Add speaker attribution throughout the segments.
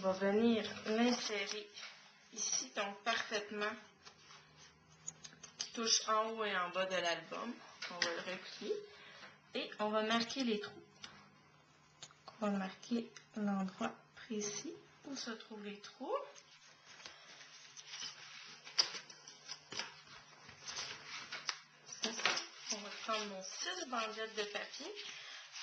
Speaker 1: va venir l'insérer ici, donc parfaitement, qui touche en haut et en bas de l'album. On va le replier et on va marquer les trous. On va marquer l'endroit précis où se trouvent les trous. On va prendre nos 6 bandelettes de papier.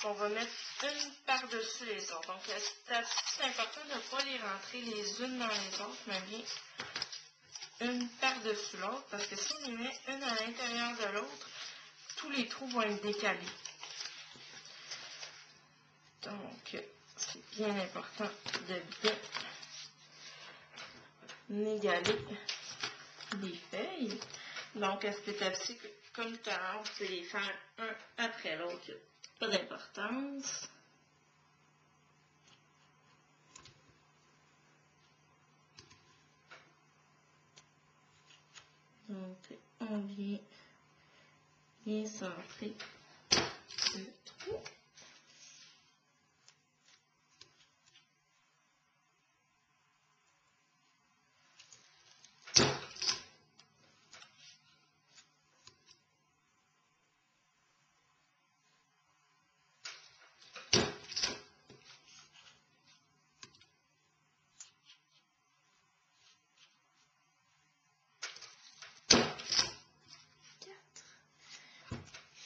Speaker 1: On va mettre une par-dessus les autres. Donc, c'est important de ne pas les rentrer les unes dans les autres, mais bien une par-dessus l'autre, parce que si on les met une à l'intérieur de l'autre, tous les trous vont être décalés. Donc, c'est bien important de bien égaler les feuilles. Donc, petit à petit, comme tout à l'heure, vous pouvez les faire un après l'autre. Pas d'importance. Donc, on vient bien centrer le trou.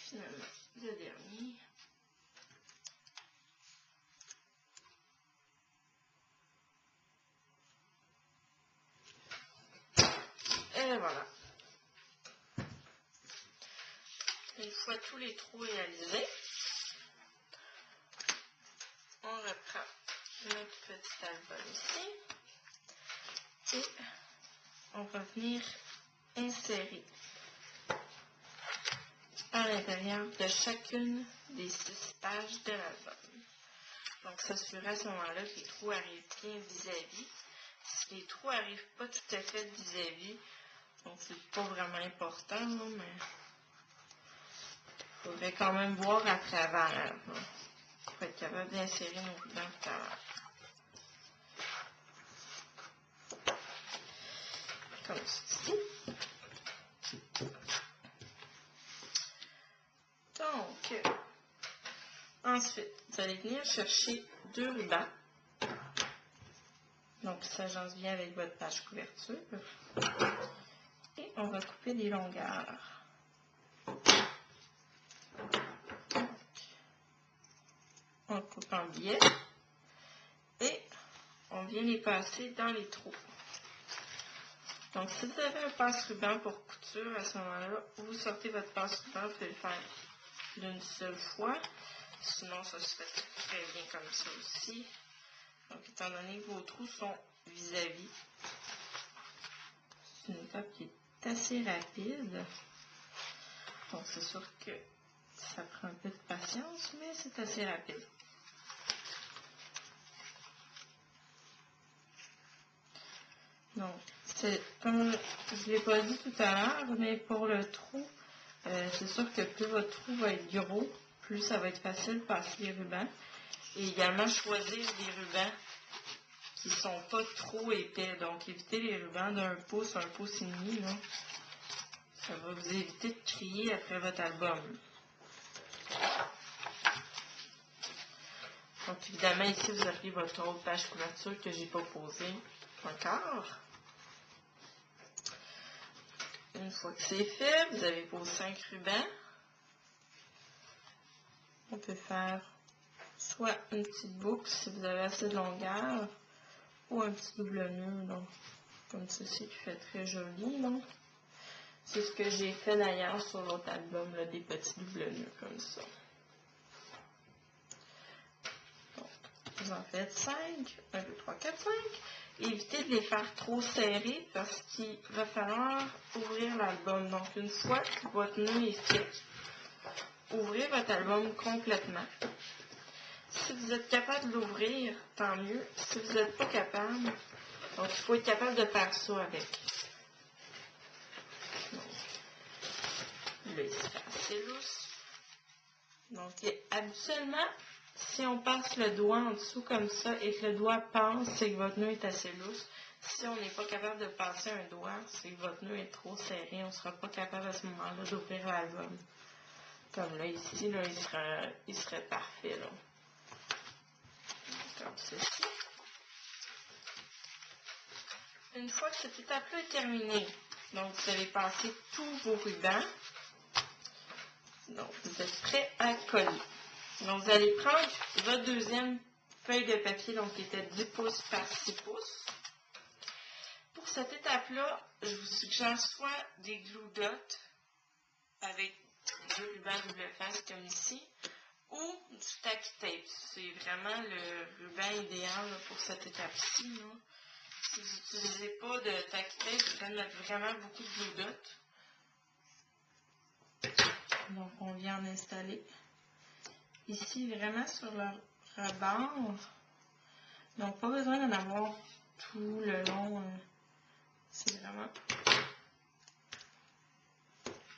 Speaker 1: Finalement, le dernier. Et voilà. Une fois tous les trous réalisés, on reprend notre petit album ici et on va venir insérer à l'intérieur de chacune des 6 pages de l'album. Donc, s'assurer à ce moment-là que les trous arrivent bien vis-à-vis. Si les trous n'arrivent pas tout à fait vis-à-vis, donc c'est pas vraiment important, là, mais il faudrait quand même voir à travers pour être capable d'insérer nos rubans tout à l'heure. Comme ceci. Donc, ensuite, vous allez venir chercher 2 rubans. Donc, ça j'en vient avec votre page couverture. Et on va couper des longueurs. On coupe en biais. Et on vient les passer dans les trous. Donc, si vous avez un passe-ruban pour couture, à ce moment-là, vous sortez votre passe-ruban, vous pouvez le faire d'une seule fois. Sinon, ça se fait très bien comme ça aussi. Donc, étant donné que vos trous sont vis-à-vis, c'est une étape qui est assez rapide. Donc, c'est sûr que ça prend un peu de patience, mais c'est assez rapide. Donc, comme je ne l'ai pas dit tout à l'heure, mais pour le trou, c'est sûr que plus votre trou va être gros, plus ça va être facile de passer les rubans. Et également choisir des rubans qui ne sont pas trop épais. Donc, évitez les rubans d'1 pouce, 1 pouce et demi. Là. Ça va vous éviter de crier après votre album. Donc, évidemment, ici, vous avez votre autre page couverture que je n'ai pas posée encore. Une fois que c'est fait, vous avez vos 5 rubans. On peut faire soit une petite boucle si vous avez assez de longueur, ou un petit double nœud, donc, comme ceci, qui fait très joli. C'est ce que j'ai fait d'ailleurs sur l'autre album, là, des petits double nœuds comme ça. Donc, vous en faites 5, 1, 2, 3, 4, 5. Évitez de les faire trop serrés parce qu'il va falloir ouvrir l'album. Donc, une fois que votre nœud est fait, ouvrez votre album complètement. Si vous êtes capable de l'ouvrir, tant mieux. Si vous n'êtes pas capable, donc il faut être capable de faire ça avec. Donc, là, il se fait assez lousse. Donc, habituellement, Si on passe le doigt en dessous comme ça et que le doigt passe, c'est que votre nœud est assez lousse. Si on n'est pas capable de passer un doigt, c'est que votre nœud est trop serré. On ne sera pas capable à ce moment-là d'ouvrir l'album. Comme là, ici, là, il serait parfait. Là. Comme ceci. Une fois que cette étape-là est terminée, donc vous avez passé tous vos rubans. Donc, vous êtes prêt à coller. Donc, vous allez prendre votre deuxième feuille de papier, donc qui était 10 pouces par 6 pouces. Pour cette étape-là, je vous suggère soit des glue dots avec deux rubans double face comme ici, ou du tacky tape. C'est vraiment le ruban idéal là, pour cette étape-ci. Si vous n'utilisez pas de tacky tape, vous allez mettre vraiment beaucoup de glue dots. Donc, on vient en installer ici vraiment sur le rebord. Donc, pas besoin d'en avoir tout le long. C'est vraiment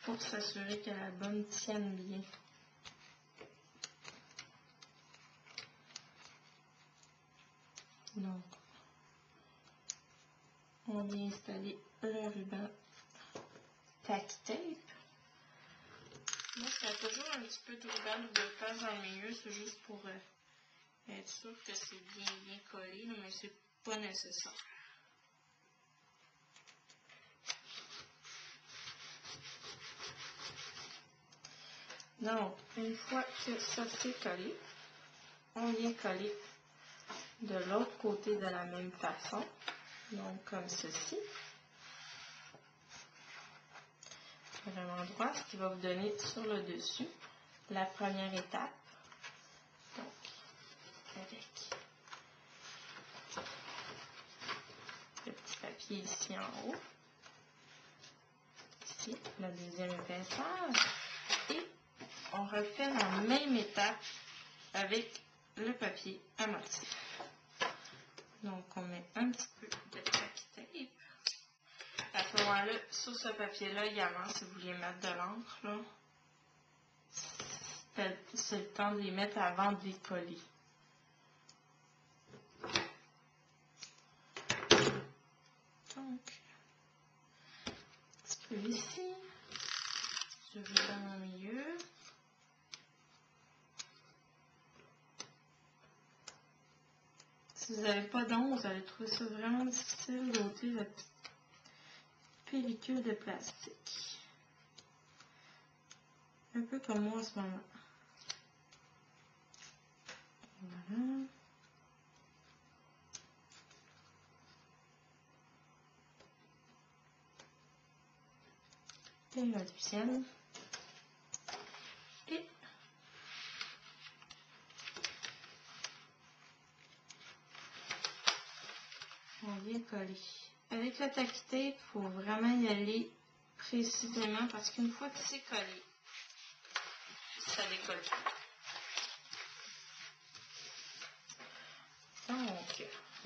Speaker 1: pour s'assurer que la bonne tienne bien. Donc, on vient installer le ruban tacky tape. Moi, je fais toujours un petit peu de ruban de face dans le milieu, c'est juste pour être sûr que c'est bien collé, mais c'est pas nécessaire. Donc, une fois que ça c'est collé, on vient coller de l'autre côté de la même façon, donc comme ceci. Vraiment droit, ce qui va vous donner sur le dessus la première étape. Donc, avec le petit papier ici en haut. Ici, la deuxième épaisseur. Et on refait la même étape avec le papier à motif. Donc, on met un petit peu de tacky tape. À ce moment-là, sur ce papier-là, également, si vous voulez mettre de l'encre, là, c'est le temps de les mettre avant de les coller. Donc, un petit peu ici, je vous donne au milieu. Si vous n'avez pas d'onde, vous allez trouver ça vraiment difficile d'ôter la petite pellicule de plastique. Un peu comme moi en ce moment. Voilà. Et la deuxième. Et on vient coller. Avec le tacky tape, il faut vraiment y aller précisément parce qu'une fois que c'est collé, ça décolle plus.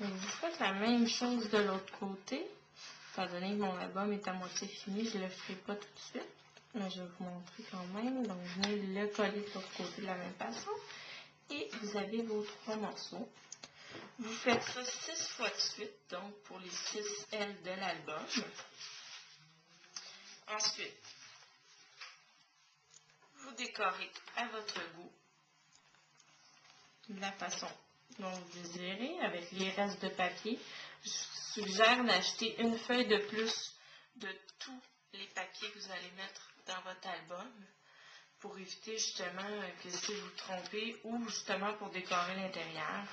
Speaker 1: Donc, vous faites la même chose de l'autre côté. Étant donné que mon album est à moitié fini, je ne le ferai pas tout de suite. Mais je vais vous montrer quand même. Donc, vous venez le coller de l'autre côté de la même façon. Et vous avez vos 3 morceaux. Vous faites ça 6 fois de suite, donc pour les 6 ailes de l'album. Ensuite, vous décorez à votre goût, de la façon dont vous désirez, avec les restes de papier. Je vous suggère d'acheter une feuille de plus de tous les papiers que vous allez mettre dans votre album pour éviter justement que si vous vous trompez ou justement pour décorer l'intérieur,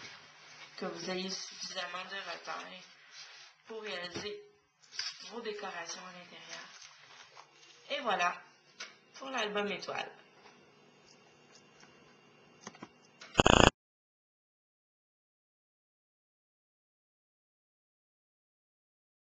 Speaker 1: que vous ayez suffisamment de repères pour réaliser vos décorations à l'intérieur. Et voilà pour l'album étoile.